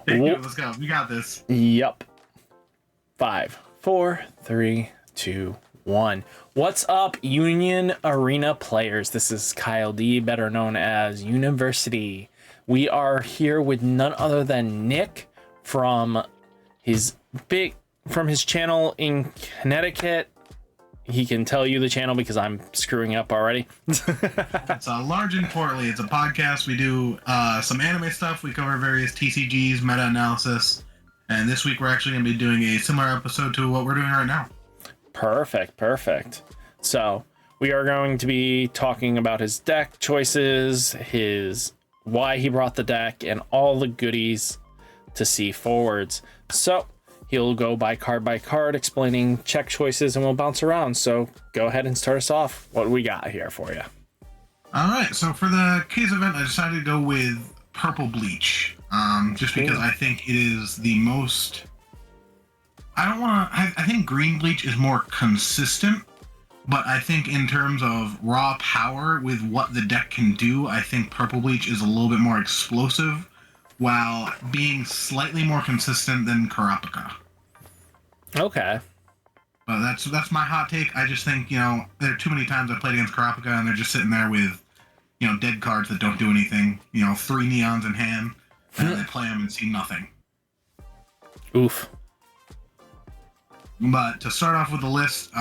Thank you. Let's go. We got this. Yep. 5, 4, 3, 2, 1. What's up, Union Arena players? This is Kyle D, better known as Unionversity. We are here with none other than Nick from his channel in Connecticut. He can tell you the channel because I'm screwing up already. It's Large and Portly. It's a podcast. We do some anime stuff. We cover various TCGs, meta-analysis. And this week we're actually going to be doing a similar episode to what we're doing right now. Perfect. So we are going to be talking about his deck choices, why he brought the deck, and all the goodies to see forwards. So he'll go by card, explaining check choices, and we'll bounce around. So go ahead and start us off. What do we got here for you? All right. So for the case event, I decided to go with Purple Bleach. Just because I think it is the most... I think Green Bleach is more consistent, but I think in terms of raw power with what the deck can do, I think Purple Bleach is a little bit more explosive, while being slightly more consistent than Kurapika. Okay. But that's my hot take. I just think, there are too many times I played against Kurapika and they're just sitting there with, dead cards that don't do anything. 3 neons in hand, and they play them and see nothing. Oof. But to start off with the list,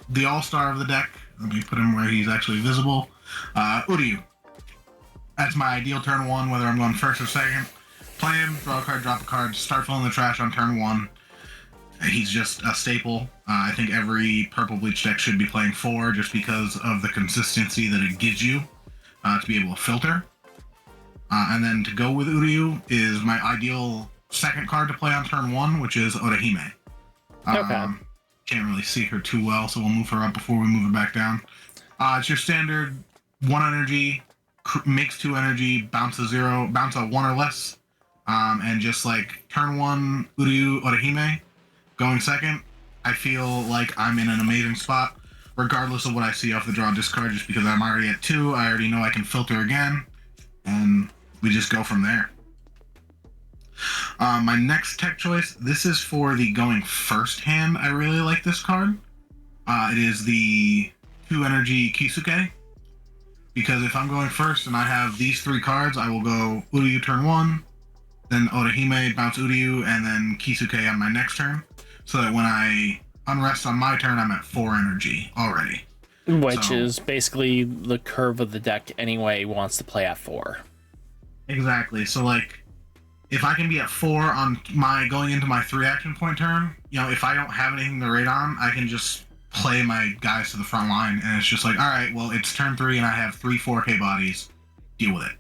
the all-star of the deck, let me put him where he's actually visible, Uryu. That's my ideal turn 1, whether I'm going first or second. Play him, draw a card, drop a card, start filling the trash on turn 1. He's just a staple. I think every Purple Bleach deck should be playing 4 just because of the consistency that it gives you to be able to filter. And then to go with Uryu is my ideal second card to play on turn 1, which is Orihime. Okay. Can't really see her too well, so we'll move her up before we move her back down. It's your standard 1 energy, makes 2 energy, bounce a 1 or less, and just like turn 1 Uryu Orihime going second. I feel like I'm in an amazing spot, regardless of what I see off the draw discard, just because I'm already at 2. I already know I can filter again, and we just go from there. My next tech choice, this is for the going first hand. I really like this card. It is the 2 energy Kisuke. Because if I'm going first and I have these 3 cards, I will go Uryu turn 1, then Orihime, bounce Uryu, and then Kisuke on my next turn. So that when I unrest on my turn, I'm at 4 energy already. Which is basically the curve of the deck anyway wants to play at 4. Exactly. So if I can be at 4 on my going into my 3 action point turn, if I don't have anything to raid on, I can just play my guys to the front line, and it's just all right, well, it's turn 3 and I have 3 4K bodies. Deal with it.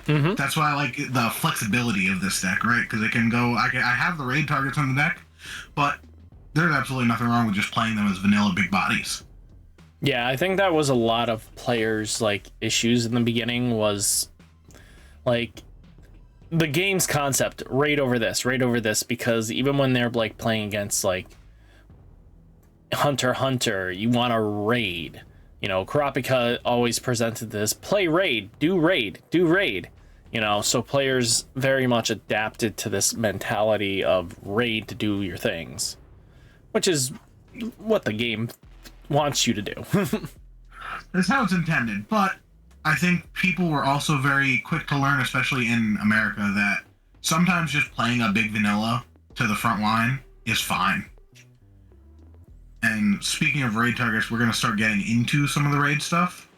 Mm-hmm. That's why I like the flexibility of this deck, right? Because it can go. I have the raid targets on the deck, but there's absolutely nothing wrong with just playing them as vanilla big bodies. Yeah, I think that was a lot of players' issues in the beginning was the game's concept, raid over this, because even when they're playing against Hunter, you want to raid. Kurapika always presented this, play raid, do raid. So players very much adapted to this mentality of raid to do your things, which is what the game wants you to do. That's how it's intended, but I think people were also very quick to learn, especially in America, that sometimes just playing a big vanilla to the front line is fine. And speaking of raid targets, we're going to start getting into some of the raid stuff.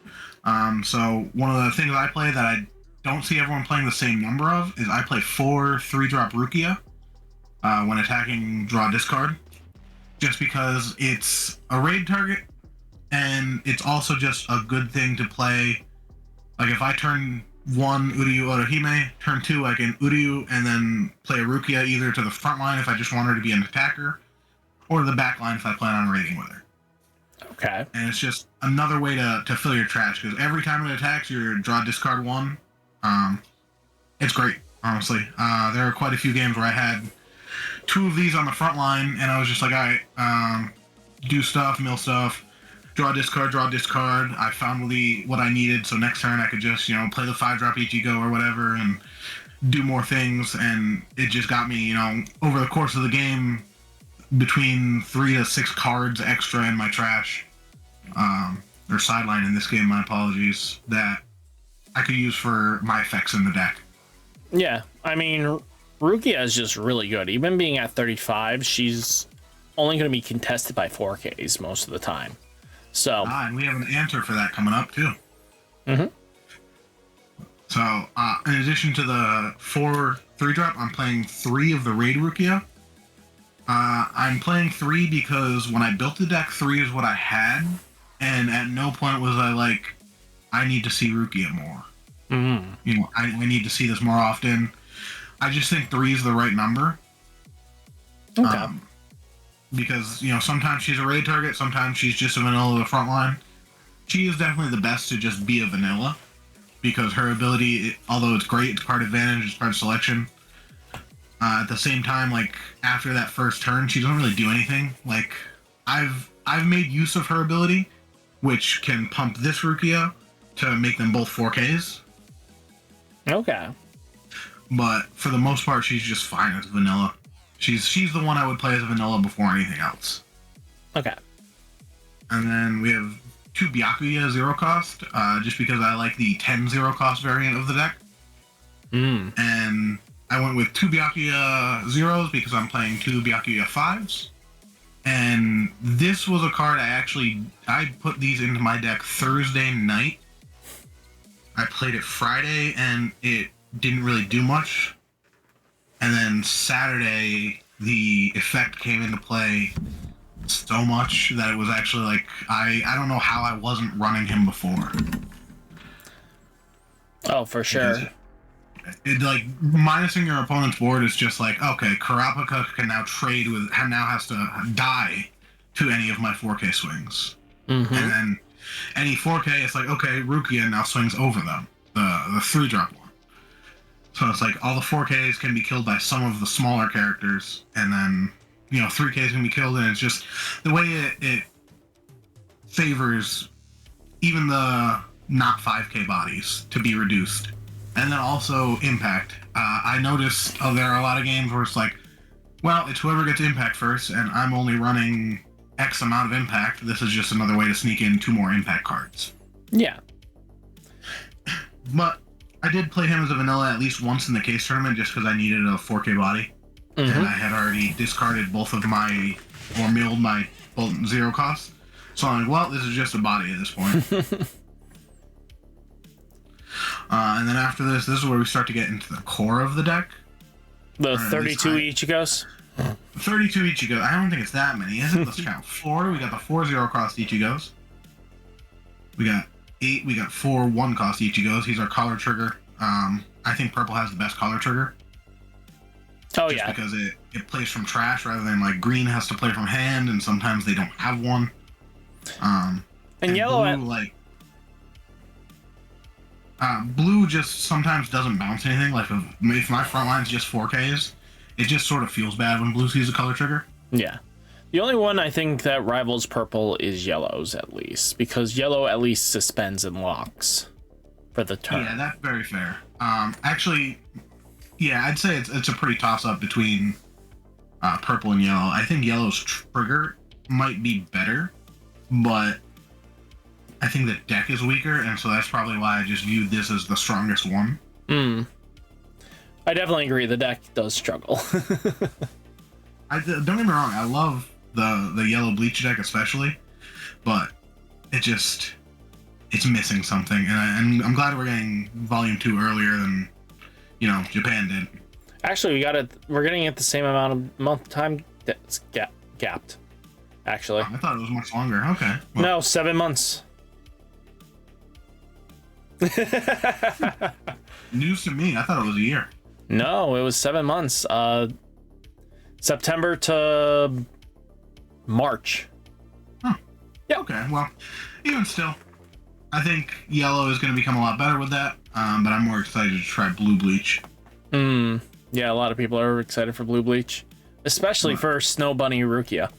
So one of the things I play that I don't see everyone playing the same number of is I play 4 3-drop Rukia when attacking draw discard. Just because it's a raid target, and it's also just a good thing to play. If I turn 1 Uryu Orihime, turn 2 I can Uryu and then play a Rukia either to the front line if I just want her to be an attacker, or to the back line if I plan on raiding with her. Okay. And it's just another way to fill your trash, because every time it attacks, you draw discard 1. It's great, honestly. There are quite a few games where I had 2 of these on the front line, and I was just all right, do stuff, mill stuff, draw discard. I found what I needed, so next turn I could just, play the 5-drop Ichigo or whatever, and do more things, and it just got me, over the course of the game, between 3 to 6 cards extra in my trash, or sideline in this game, my apologies, that I could use for my effects in the deck. Yeah, I mean, Rukia is just really good. Even being at 35, she's only going to be contested by 4Ks most of the time. So, and we have an answer for that coming up, too. Mm-hmm. So, in addition to the 4 3-drop, I'm playing 3 of the Raid Rukia. I'm playing 3 because when I built the deck, 3 is what I had, and at no point was I like, I need to see Rukia more. Mm-hmm. I need to see this more often. I just think 3 is the right number. Okay. Because, sometimes she's a raid target, sometimes she's just a vanilla of the front line. She is definitely the best to just be a vanilla, because her ability, although it's great, it's card advantage, it's card selection. At the same time, like, after that first turn, she doesn't really do anything. Like, I've made use of her ability, which can pump this Rukia to make them both 4Ks. Okay. But for the most part, she's just fine as vanilla. She's the one I would play as a vanilla before anything else. Okay. And then we have 2 Byakuya 0 cost, just because I like the 10 0 cost variant of the deck. And I went with 2 Byakuya 0s because I'm playing 2 Byakuya 5s. And this was a card I put these into my deck Thursday night. I played it Friday and it didn't really do much. And then Saturday, the effect came into play so much that it was actually like, I don't know how I wasn't running him before. Oh, for sure. It like, minusing your opponent's board is just like, okay, Kurapika can now trade with, now has to die to any of my 4K swings. Mm-hmm. And then any 4K, it's like, okay, Rukia now swings over them, the 3-drop one. So it's like all the 4Ks can be killed by some of the smaller characters, and then 3Ks can be killed, and it's just the way it favors even the not 5K bodies to be reduced, and then also impact. I noticed there are a lot of games where it's like, well, it's whoever gets impact first, and I'm only running X amount of impact. This is just another way to sneak in 2 more impact cards. Yeah. But I did play him as a vanilla at least once in the case tournament just because I needed a 4K body. Mm-hmm. And I had already discarded both of my, or milled my 0 costs. So I'm like, well, this is just a body at this point. And then after this is where we start to get into the core of the deck. The 32 Ichigos? 32 Ichigo. I don't think it's that many, is it? Let's count. 4. We got the 4 0 cost Ichigos. We got 8. We got 4 1 cost Ichigos. He's our collar trigger. I think purple has the best collar trigger. Oh, just yeah. Because it plays from trash rather than like green has to play from hand, and sometimes they don't have one. And yellow, blue, blue just sometimes doesn't bounce anything. Like if my front line's just 4Ks, it just sort of feels bad when blue sees a color trigger. Yeah. The only one I think that rivals purple is yellow's, at least, because yellow at least suspends and locks for the turn. Yeah, that's very fair. Actually, yeah, I'd say it's a pretty toss-up between purple and yellow. I think yellow's trigger might be better, but I think the deck is weaker, and so that's probably why I just viewed this as the strongest one. I definitely agree. The deck does struggle. Don't get me wrong. I love the yellow bleach deck especially, but it's missing something, and I'm glad we're getting Volume 2 earlier than Japan did. Actually, we're getting it the same amount of month time that's gapped. Actually, I thought it was much longer. Okay. Well, no, 7 months. News to me. I thought it was a year. No, it was 7 months. September to March. Huh. Yeah. Okay. Well, even still, I think yellow is going to become a lot better with that. But I'm more excited to try blue bleach. Yeah, a lot of people are excited for blue bleach, especially for Snow Bunny Rukia.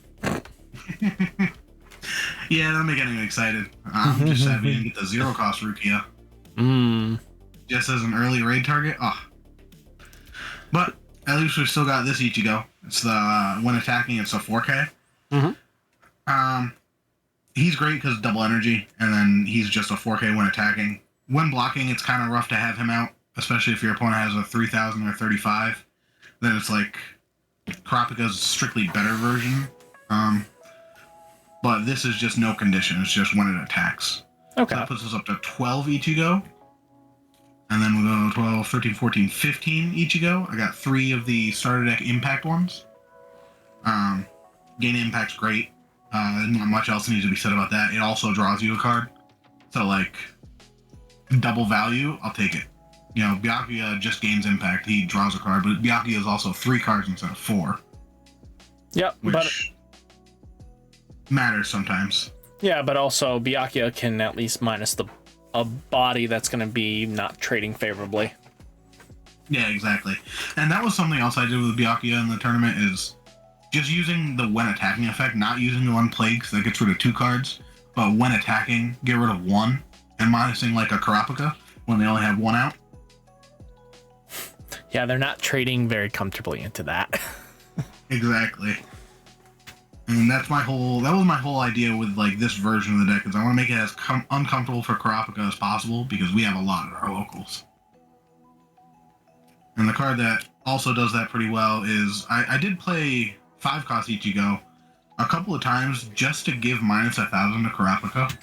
Yeah, that'll make anyone excited. I'm just sad we didn't get the 0 cost Rukia. Just as an early raid target. Oh. But at least we've still got this Ichigo. It's the when attacking, it's a 4K. He's great because double energy, and then he's just a 4K when attacking. When blocking, it's kind of rough to have him out, especially if your opponent has a 3000 or 35. Then it's like Kurapika's strictly better version. But this is just no condition. It's just when it attacks. Okay. So that puts us up to 12 Ichigo. And then we'll go 12, 13, 14, 15 Ichigo. I got 3 of the starter deck impact ones. Gain impact's great. Not much else needs to be said about that. It also draws you a card. So, like, double value, I'll take it. You know, Byakuya just gains impact. He draws a card, but Byakuya is also 3 cards instead of 4. Yep, which matters sometimes. Yeah, but also Byakuya can at least minus a body that's going to be not trading favorably. Yeah, exactly. And that was something else I did with Byakuya in the tournament is just using the when attacking effect, not using the one plague because that gets rid of 2 cards, but when attacking, get rid of 1 and minusing like a Kurapika when they only have 1 out. Yeah, they're not trading very comfortably into that. Exactly. And that was my whole idea with like this version of the deck is I want to make it as uncomfortable for Kurapika as possible because we have a lot of our locals. And the card that also does that pretty well is I did play 5-cost Ichigo a couple of times just to give minus 1000 to Kurapika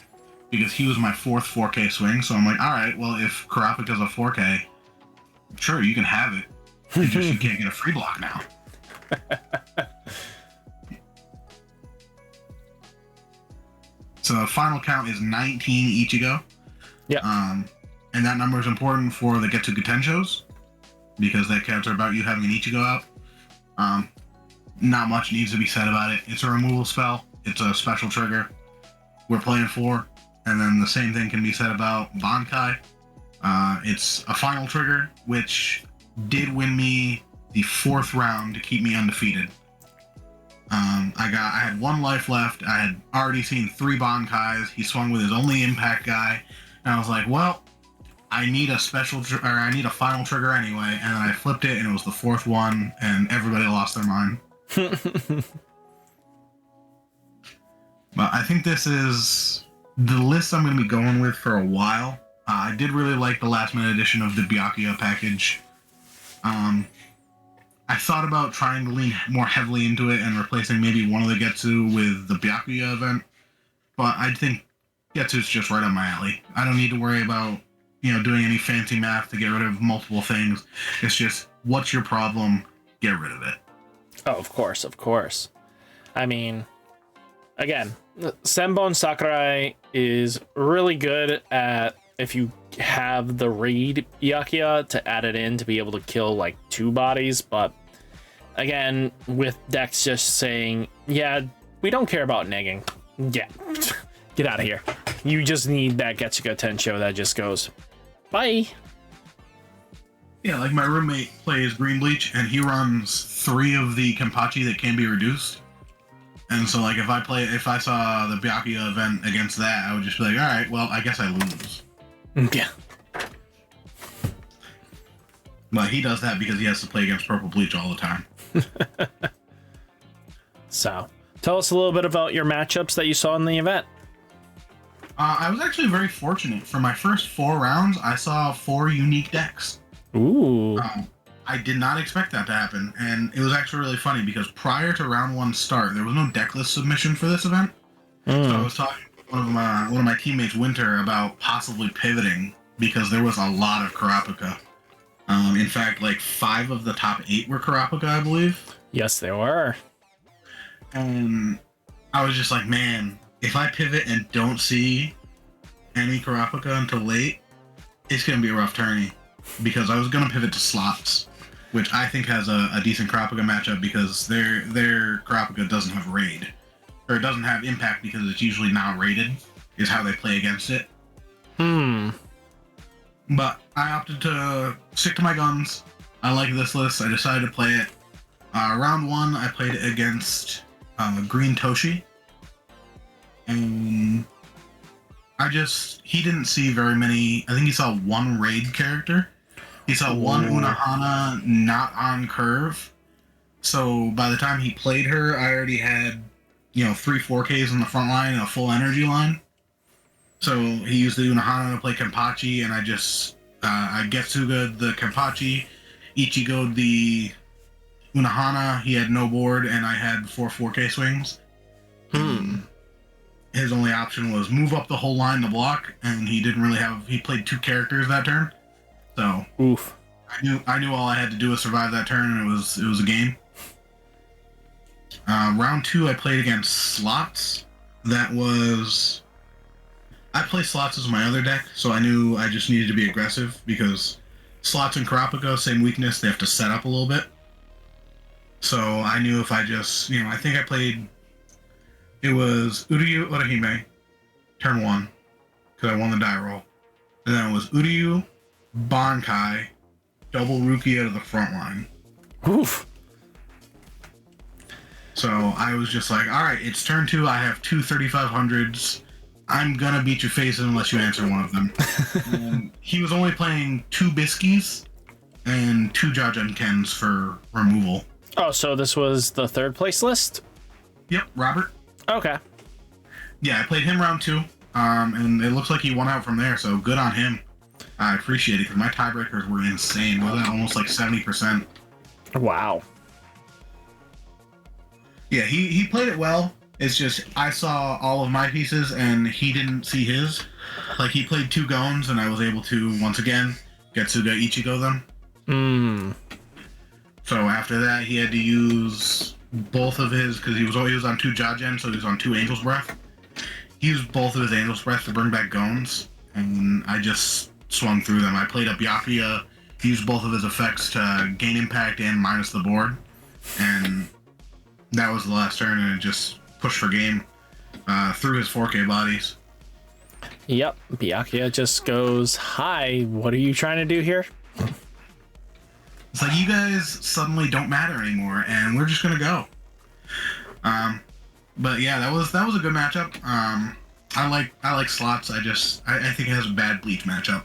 because he was my 4th 4K swing. So I'm like, all right, well if Kurapika's a 4K, sure you can have it. It's just you can't get a free block now. So the final count is 19 Ichigo. Yeah. And that number is important for the Getsuga Tenshos because that counts are about you having an Ichigo out. Not much needs to be said about it. It's a removal spell. It's a special trigger. We're playing 4. And then the same thing can be said about Bankai. It's a final trigger, which did win me the 4th round to keep me undefeated. I had 1 life left. I had already seen 3 Bankais. He swung with his only impact guy, and I was like, "Well, I need a I need a final trigger anyway." And then I flipped it, and it was the 4th one, and everybody lost their mind. But I think this is the list I'm going to be going with for a while. I did really like the last minute edition of the Byakuya package. I thought about trying to lean more heavily into it and replacing maybe one of the Getsu with the Byakuya event, but I think Getsu's just right up my alley. I don't need to worry about, doing any fancy math to get rid of multiple things. It's just, what's your problem? Get rid of it. Oh, of course. I mean, again, Senbon Sakurai is really good at if you have the raid Byakuya to add it in to be able to kill like 2 bodies, but again, with decks just saying, yeah, we don't care about negging. Yeah, get out of here. You just need that Getsuga Tensho that just goes, bye. Yeah, like my roommate plays Green Bleach, and he runs 3 of the Kenpachi that can be reduced. And so, like, if I saw the Byakuya event against that, I would just be like, all right, well, I guess I lose. Yeah. But he does that because he has to play against Purple Bleach all the time. So, tell us a little bit about your matchups that you saw in the event. I was actually very fortunate. For my first 4 rounds, I saw 4 unique decks. Ooh. I did not expect that to happen, and it was actually really funny because prior to round 1 start, there was no Decklist submission for this event. So I was talking to one of my teammates, Winter, about possibly pivoting because there was a lot of Kurapika. In fact, like 5 of the top 8 were Kurapika, I believe. Yes, they were. And I was just like, man, if I pivot and don't see any Kurapika until late, it's going to be a rough tourney. Because I was going to pivot to slots, which I think has a decent Kurapika matchup because their Kurapika doesn't have raid. Or it doesn't have impact because it's usually not rated, is how they play against it. But I opted to stick to my guns. I like this list. I decided to play it. Round 1, I played it against Green Toshi. And he didn't see very many. I think he saw 1 raid character, He saw one Unohana not on curve. So by the time he played her, I already had, 3 4Ks in the front line and a full energy line. So he used the Unohana to play Kenpachi, and I Getsuga the Kenpachi, Ichigo the Unohana. He had no board, and I had 4K swings. His only option was move up the whole line to block, and he didn't really have. He played 2 characters that turn, so oof. I knew all I had to do was survive that turn, and it was a game. Round 2, I played against Slots. I play Slots as my other deck, so I knew I just needed to be aggressive because Slots and Kurapika, same weakness, they have to set up a little bit. So I knew if I just, I think I played, it was Uryu Orihime, turn 1, because I won the die roll. And then it was Uryu, Bankai, double Rukia to the front line. Oof. So I was just like, all right, it's turn 2, I have 2 3500s. I'm gonna beat your face unless you answer one of them. And he was only playing 2 Biskies and 2 Jajan Kens for removal. Oh, so this was the 3rd place list? Yep, Robert. Okay. Yeah, I played him round 2, and it looks like he won out from there, so good on him. I appreciate it, because my tiebreakers were insane. Wasn't it almost like 70%? Wow. Yeah, he played it well. It's just, I saw all of my pieces, and he didn't see his. Like, he played 2 Gones, and I was able to, once again, Getsuga Ichigo them. So after that, he had to use both of his, because he was on 2 Jajen, so he was on 2 Angel's Breath. He used both of his Angel's Breath to bring back Gones, and I just swung through them. I played a byakuya, used both of his effects to gain impact and minus the board, and that was the last turn, and it just pushed for game through his 4K bodies. Yep, byakuya just goes, hi, what are you trying to do here? It's like, you guys suddenly don't matter anymore, and we're just gonna go. But yeah, that was a good matchup. I like Slots. I think it has a bad Bleach matchup,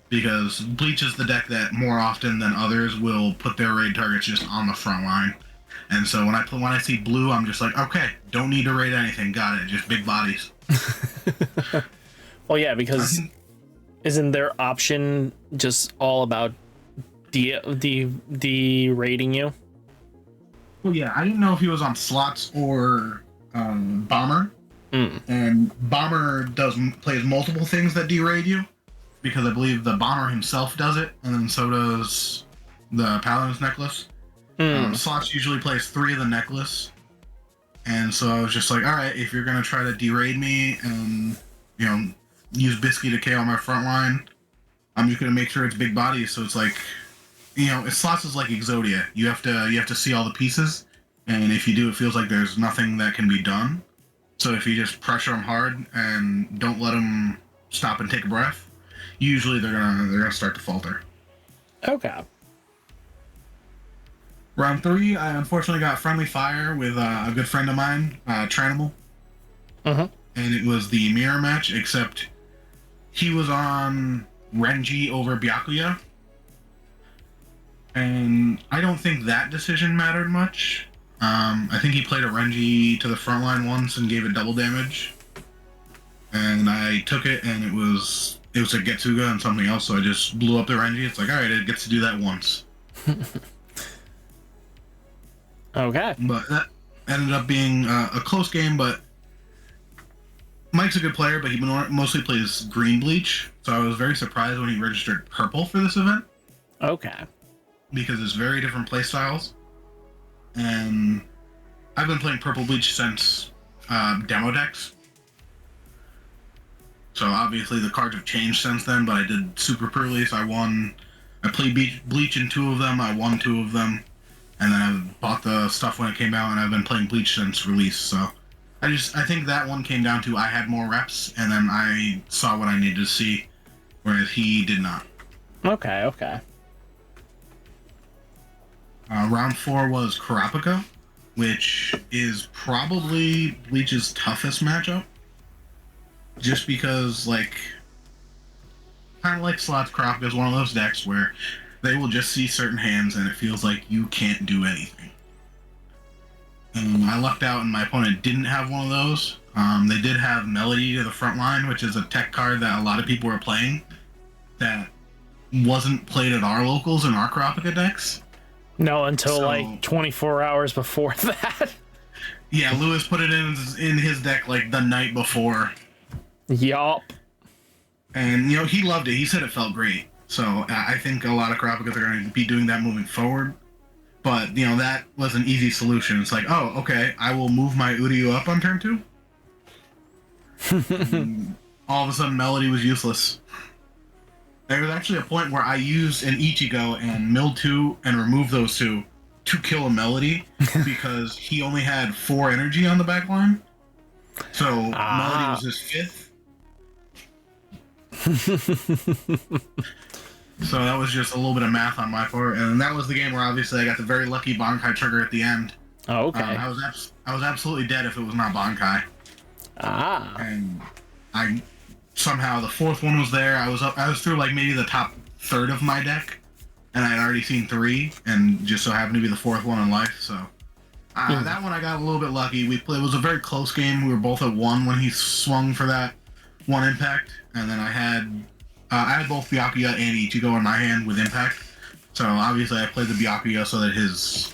because Bleach is the deck that more often than others will put their raid targets just on the front line. And so when I see blue, I'm just like, okay, don't need to raid anything. Got it. Just big bodies. Well, yeah, because isn't their option just all about de-raiding you? Well, yeah, I didn't know if he was on Slots or Bomber. And Bomber plays multiple things that de-raid you, because I believe the Bomber himself does it, and then so does the Paladin's Necklace. Slots usually plays 3 of the necklace, and so I was just like, all right, if you're gonna try to de-raid me and use Bisky to KO my front line, I'm just gonna make sure it's big bodies. So it's like, Slots is like Exodia. You have to see all the pieces, and if you do, it feels like there's nothing that can be done. So if you just pressure them hard and don't let them stop and take a breath, usually they're gonna start to falter. Okay. Round 3, I unfortunately got friendly fire with a good friend of mine, Tranimal. And it was the mirror match, except he was on Renji over Byakuya. And I don't think that decision mattered much. I think he played a Renji to the front line once and gave it double damage. And I took it, and it was a Getsuga and something else, so I just blew up the Renji. It's like, alright, it gets to do that once. Okay. But that ended up being a close game, but Mike's a good player, but he mostly plays green Bleach, so I was very surprised when he registered purple for this event. Okay. Because it's very different playstyles. And I've been playing purple Bleach since demo decks. So obviously the cards have changed since then, but I did super poorly, so I played Bleach in 2 of them, I won 2 of them. And then I bought the stuff when it came out, and I've been playing Bleach since release. So I think that one came down to I had more reps, and then I saw what I needed to see, whereas he did not. Okay. Round 4 was Kurapika, which is probably Bleach's toughest matchup. Just because, kind of like Slots Crop is one of those decks where they will just see certain hands and it feels like you can't do anything. I lucked out and my opponent didn't have one of those. They did have Melody to the front line, which is a tech card that a lot of people were playing that wasn't played at our locals in our Kurapika decks. No, until like 24 hours before that. Yeah, Lewis put it in his deck like the night before. Yup. And, he loved it. He said it felt great. So I think a lot of Karapikas are going to be doing that moving forward. But, that was an easy solution. It's like, oh, okay, I will move my Uryu up on turn 2. All of a sudden, Melody was useless. There was actually a point where I used an Ichigo and milled 2 and removed those 2 to kill a Melody because he only had 4 energy on the back line. So Melody was his 5th. So that was just a little bit of math on my part, and that was the game where obviously I got the very lucky Bankai trigger at the end. Oh, okay. I was absolutely dead if it was not Bankai. And I somehow the 4th one was there. I was through like maybe the top third of my deck, and I had already seen 3, and just so happened to be the 4th one in life. So that one I got a little bit lucky. It was a very close game. We were both at 1 when he swung for that 1 impact, and then I had both Byakuya and Ichigo in my hand with impact. So obviously I played the Byakuya so that his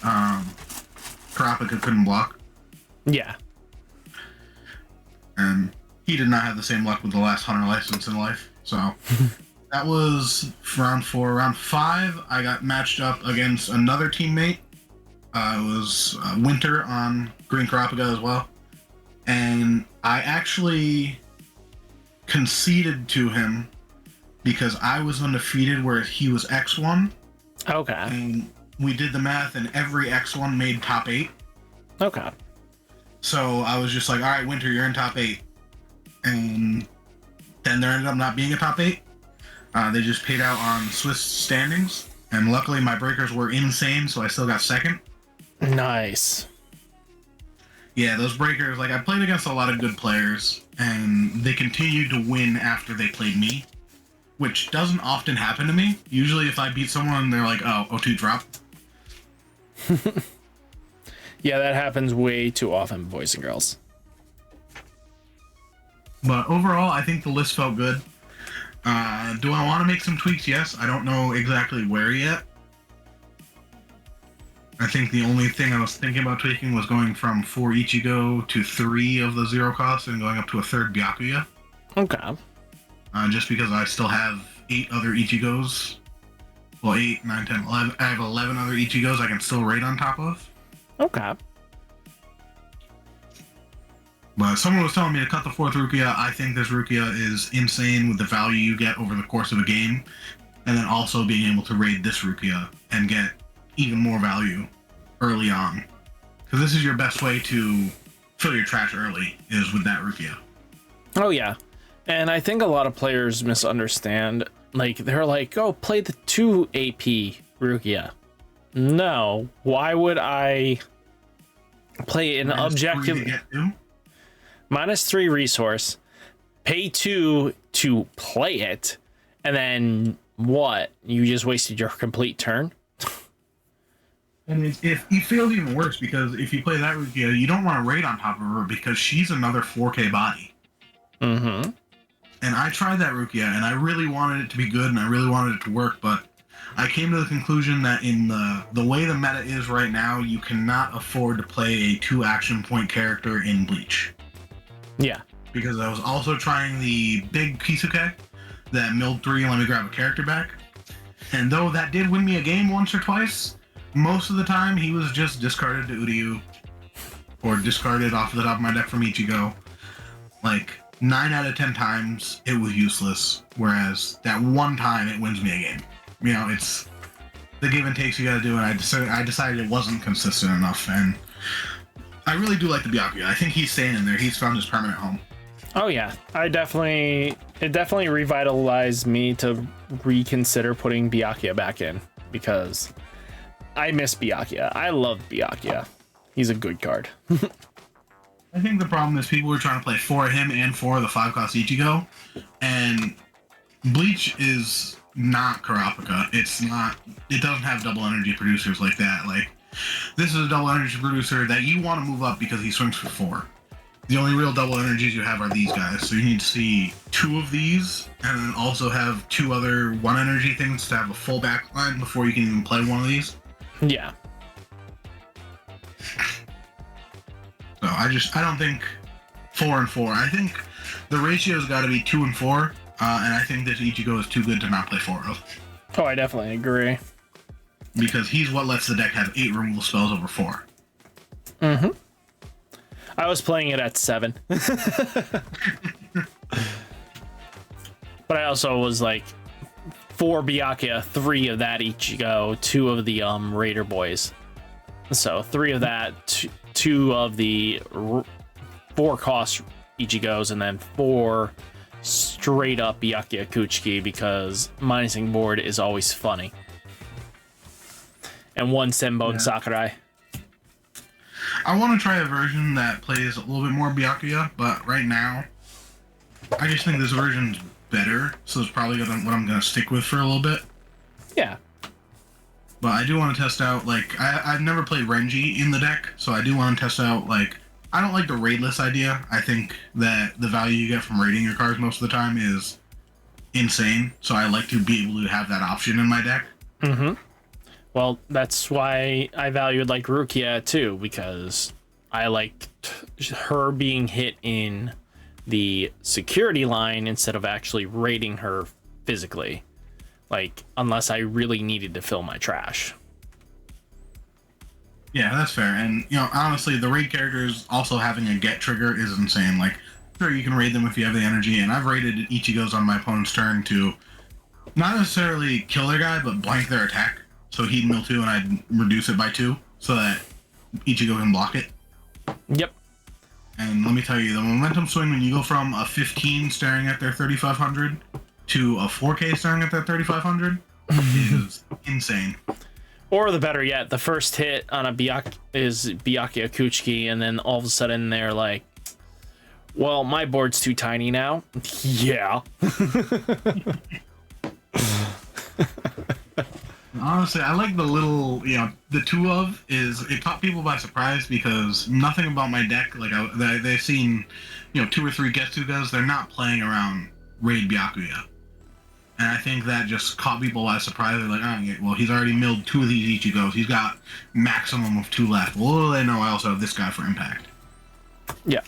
Kurapika couldn't block. Yeah. And he did not have the same luck with the last Hunter license in life. So that was round 4. Round 5, I got matched up against another teammate. It was Winter on Green Kurapika as well. And I actually conceded to him because I was undefeated where he was X1. Okay. And we did the math and every X1 made top 8. Okay. So I was just like, all right, Winter, you're in top 8. And then there ended up not being a top 8. They just paid out on Swiss standings. And luckily my breakers were insane, so I still got 2nd. Nice. Yeah, those breakers, like I played against a lot of good players, and they continued to win after they played me, which doesn't often happen to me. Usually if I beat someone, they're like, oh, O2 drop. Yeah, that happens way too often, boys and girls. But overall, I think the list felt good. Do I want to make some tweaks? Yes. I don't know exactly where yet. I think the only thing I was thinking about tweaking was going from 4 Ichigo to 3 of the 0 cost and going up to a 3rd Byakuya. Okay. Just because I still have 8 other Ichigos. Well, 8, 9, 10, 11. I have 11 other Ichigos I can still raid on top of. Okay. But someone was telling me to cut the 4th Rukia. I think this Rukia is insane with the value you get over the course of a game. And then also being able to raid this Rukia and get even more value early on. Because this is your best way to fill your trash early, is with that Rukia. Oh, yeah. And I think a lot of players misunderstand. Like, they're like, oh, play the 2 AP Rukia. No. Why would I play an objective... -3 resource, pay 2 to play it, and then what? You just wasted your complete turn? And it feels even worse because if you play that Rukia, you don't want to raid on top of her because she's another 4K body. Mm-hmm. And I tried that Rukia, and I really wanted it to be good, and I really wanted it to work, but I came to the conclusion that in the way the meta is right now, you cannot afford to play a 2 action point character in Bleach. Yeah. Because I was also trying the big Kisuke that milled 3 and let me grab a character back. And though that did win me a game once or twice, most of the time he was just discarded to Uryu or discarded off the top of my deck from Ichigo. Like 9 out of 10 times it was useless, whereas that one time it wins me a game. It's the give and takes you gotta do, and I decided it wasn't consistent enough, and I really do like the Byakuya. I think he's staying in there. He's found his permanent home. Oh yeah, it definitely revitalized me to reconsider putting Byakuya back in because I miss Byakuya. I love Byakuya. He's a good card. I think the problem is people were trying to play 4 of him and 4 of the 5 cost Ichigo, and Bleach is not Kurapika. It's not. It doesn't have double energy producers like that. Like, this is a double energy producer that you want to move up because he swings for 4. The only real double energies you have are these guys. So you need to see 2 of these, and then also have 2 other 1 energy things to have a full back line before you can even play one of these. Yeah. So I don't think 4 and 4. I think the ratio's got to be 2 and 4, and I think this Ichigo is too good to not play 4 of. Oh, I definitely agree. Because he's what lets the deck have 8 removal spells over 4. Mm-hmm. I was playing it at 7. But I also was like 4 byakuya, 3 of that Ichigo, 2 of the Raider boys. So 3 of that, 2 of the 4 cost Ichigos, and then 4 straight up byakuya Kuchiki, because minusing board is always funny. And 1 Senbon Sakurai. I want to try a version that plays a little bit more byakuya, but right now, I just think this version's better, so it's probably what I'm going to stick with for a little bit. Yeah. But I do want to test out, like, I've never played Renji in the deck, so I do want to test out, like, I don't like the raidless idea. I think that the value you get from raiding your cards most of the time is insane, so I like to be able to have that option in my deck. Mm-hmm. Well, that's why I valued, like, Rukia, too, because I liked her being hit in the security line instead of actually raiding her physically. Like, unless I really needed to fill my trash. Yeah, that's fair. And, you know, honestly, the raid characters also having a get trigger is insane. Like, sure, you can raid them if you have the energy, and I've raided Ichigos on my opponent's turn to not necessarily kill their guy, but blank their attack. So he'd mill 2 and I'd reduce it by 2 so that Ichigo can block it. Yep. And let me tell you, the momentum swing when you go from a 15 staring at their 3500 to a 4K staring at their 3500 is insane. Or the better yet, the first hit on a is Byakuya Kuchiki, and then all of a sudden they're like, well, my board's too tiny now. Yeah. Honestly, I like the little, you know, the 2 of is, it caught people by surprise because nothing about my deck, like, they've seen, you know, 2 or 3 Getsugas, they're not playing around Raid Byakuya. And I think that just caught people by surprise. They're like, oh, well, he's already milled 2 of these Ichigos. He's got maximum of 2 left. Well, they know I also have this guy for impact. Yeah.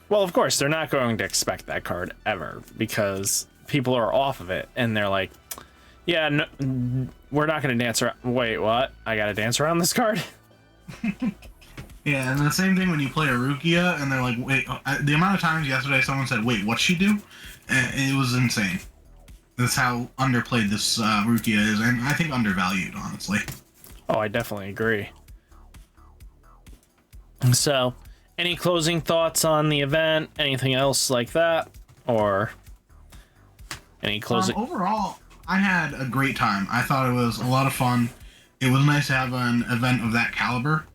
Well, of course, they're not going to expect that card ever because people are off of it and they're like, yeah, no, we're not going to dance around. Wait, what? I got to dance around this card? Yeah, and the same thing when you play a Rukia and they're like, wait, the amount of times yesterday someone said, wait, what'd she do? And it was insane. That's how underplayed this Rukia is, and I think undervalued, honestly. Oh, I definitely agree. So, any closing thoughts on the event? Anything else like that? Or any closing? Overall, I had a great time. I thought it was a lot of fun. It was nice to have an event of that caliber.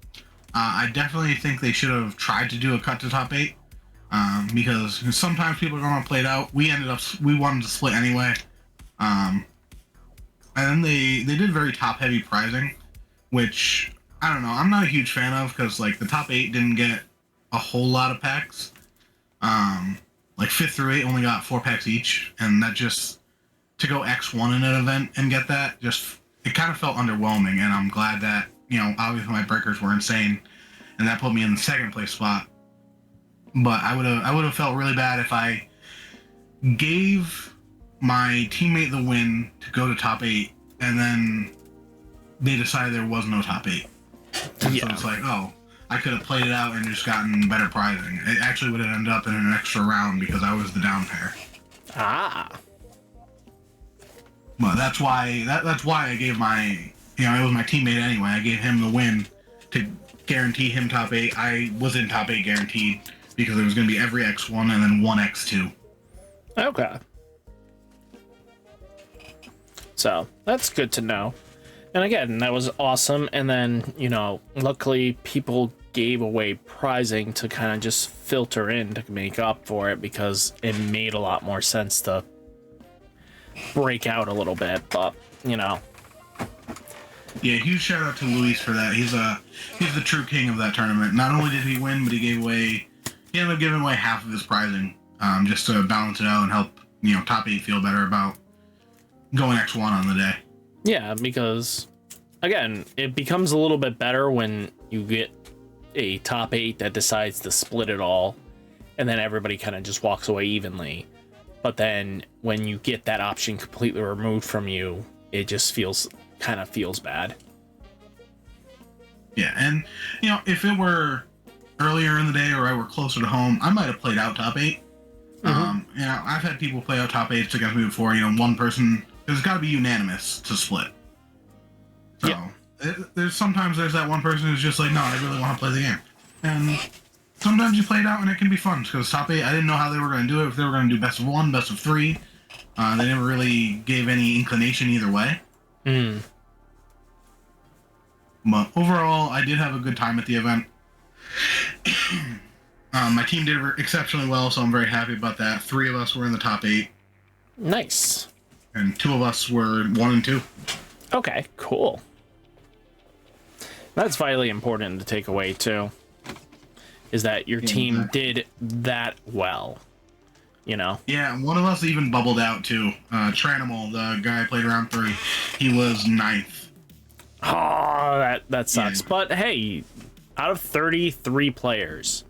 I definitely think they should have tried to do a cut to top 8. Because sometimes people are going to play it out. We wanted to split anyway. And then they did very top heavy prizing, which I don't know, I'm not a huge fan of because like the top 8 didn't get a whole lot of packs. Like 5th through 8 only got 4 packs each, and that just, to go X1 in an event and get that, just, it kind of felt underwhelming, and I'm glad that, you know, obviously my breakers were insane, and that put me in the 2nd place spot. But I would have felt really bad if I gave my teammate the win to go to top 8, and then they decided there was no top 8. Yeah. So it's like, oh, I could have played it out and just gotten better prizing. It actually would have ended up in an extra round because I was the down pair. Ah. But that's why I gave my, you know, it was my teammate anyway. I gave him the win to guarantee him top 8. I was in top 8 guaranteed because there was going to be every X1 and then one X2. Okay. So that's good to know. And again, that was awesome. And then, you know, luckily people gave away prizing to kind of just filter in to make up for it because it made a lot more sense to break out a little bit, but you know. Yeah, huge shout out to Luis for that. He's the true king of that tournament. Not only did he win, but he ended up giving away half of his prizing, just to balance it out and help, top 8 feel better about going X1 on the day. Yeah, because again, it becomes a little bit better when you get a top 8 that decides to split it all, and then everybody kind of just walks away evenly. But then when you get that option completely removed from you, it just feels bad. Yeah, and if it were earlier in the day or I were closer to home, I might have played out top 8. Mm-hmm. I've had people play out top 8s against me before. One person, there's got to be unanimous to split. So yeah. There's that one person who's just like, no, I really want to play the game. And sometimes you play it out and it can be fun, because top 8, I didn't know how they were going to do it, if they were going to do best of 1, best of 3. They never really gave any inclination either way. Mm. But overall, I did have a good time at the event. My team did exceptionally well, so I'm very happy about that. 3 of us were in the top 8. Nice. And 2 of us were 1 and 2. Okay, cool. That's vitally important to take away, too. Is that your team did that well. Yeah, one of us even bubbled out, too. Tranimal, the guy I played around 3, he was 9th. Oh, that sucks. Yeah. But hey, out of 33 players,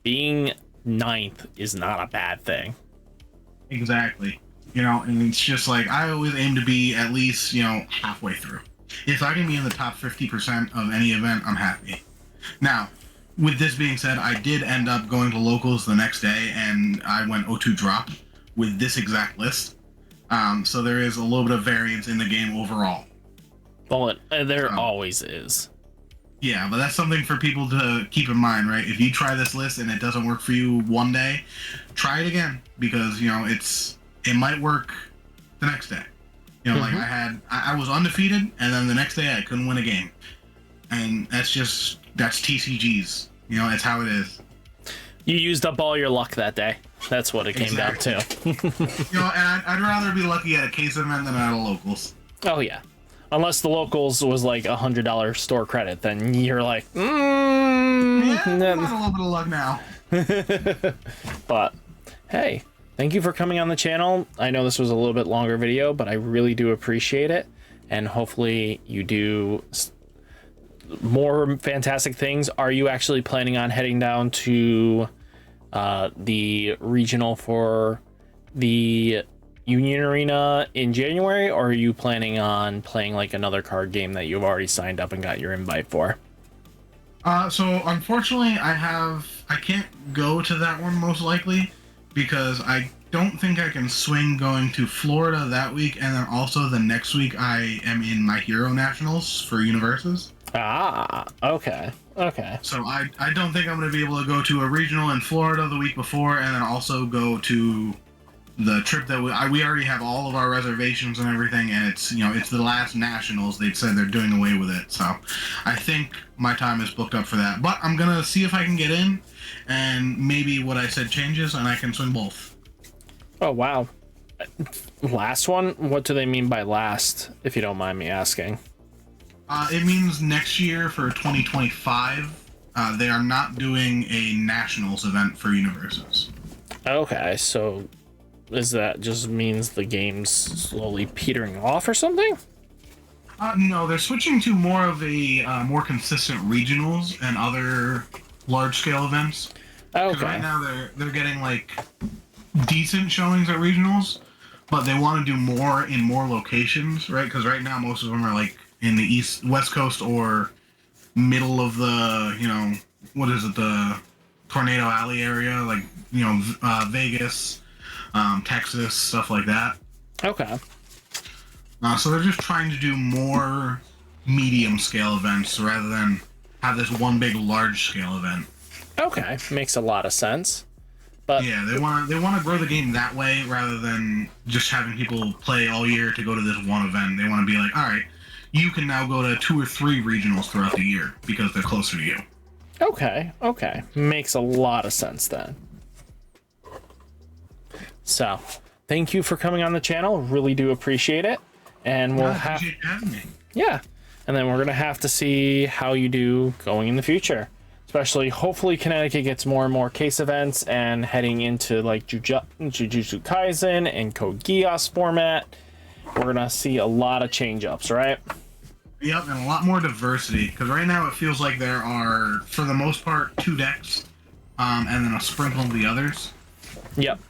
being 9th is not a bad thing. Exactly. And it's just like, I always aim to be at least, halfway through. If I can be in the top 50% of any event, I'm happy. Now, with this being said, I did end up going to locals the next day, and I went 0-2 drop with this exact list. So there is a little bit of variance in the game overall. Well, there always is. Yeah, but that's something for people to keep in mind, right? If you try this list and it doesn't work for you one day, try it again, because it might work the next day. Like I was undefeated, and then the next day I couldn't win a game, and that's TCGs. It's how it is. You used up all your luck that day. That's what it came down to. And I'd rather be lucky at a case event than at a locals. Oh yeah, unless the locals was like $100 store credit, then you're like, yeah, I got a little bit of luck now. But hey, thank you for coming on the channel. I know this was a little bit longer video, but I really do appreciate it, and hopefully you do more fantastic things. Are you actually planning on heading down to the regional for the Union Arena in January, or are you planning on playing like another card game that you've already signed up and got your invite for? So unfortunately, I can't go to that one most likely, because I don't think I can swing going to Florida that week, and then also the next week I am in My Hero Nationals for Universes. Ah, okay. So I don't think I'm going to be able to go to a regional in Florida the week before, and then also go to the trip that we already have all of our reservations and everything, and it's the last nationals. They said they're doing away with it, so I think my time is booked up for that. But I'm gonna see if I can get in, and maybe what I said changes and I can swing both. Oh wow. Last one? What do they mean by last, if you don't mind me asking? It means next year for 2025. They are not doing a nationals event for Universes. Okay, so is that just means the game's slowly petering off or something? No, they're switching to more of a more consistent regionals and other large-scale events. Okay. Right now they're getting like decent showings at regionals, but they want to do more in more locations, right? Because right now most of them are like in the west coast or middle of the, the Tornado Alley area, like Vegas, Texas, stuff like that. Okay. So they're just trying to do more medium scale events rather than have this one big large scale event. Okay, makes a lot of sense. But yeah, they want to grow the game that way rather than just having people play all year to go to this one event. They want to be like, all right, you can now go to 2 or 3 regionals throughout the year because they're closer to you. Okay, makes a lot of sense then. So, thank you for coming on the channel. Really do appreciate it. And we'll appreciate you having me. Yeah. And then we're going to have to see how you do going in the future. Especially, hopefully, Connecticut gets more and more case events and heading into like Jujutsu Kaisen and Code Geass format. We're going to see a lot of change-ups, right? Yep, and a lot more diversity. Because right now it feels like there are, for the most part, 2 decks, and then a sprinkle of the others. Yep.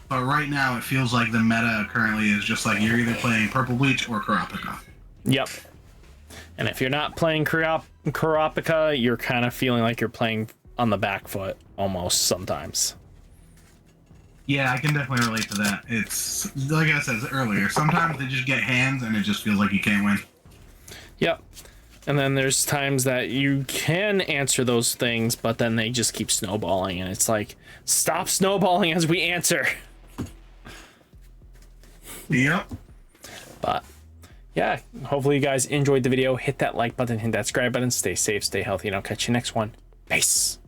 But right now it feels like the meta currently is just like you're either playing Purple Bleach or Kurapika. Yep. And if you're not playing Kurapika, you're kind of feeling like you're playing on the back foot almost sometimes. Yeah, I can definitely relate to that. It's like I said earlier, sometimes they just get hands and it just feels like you can't win. Yep. And then there's times that you can answer those things, but then they just keep snowballing, and it's like, stop snowballing as we answer. Yep. But yeah, hopefully you guys enjoyed the video. Hit that like button, hit that subscribe button, stay safe, stay healthy, and I'll catch you next one. Peace.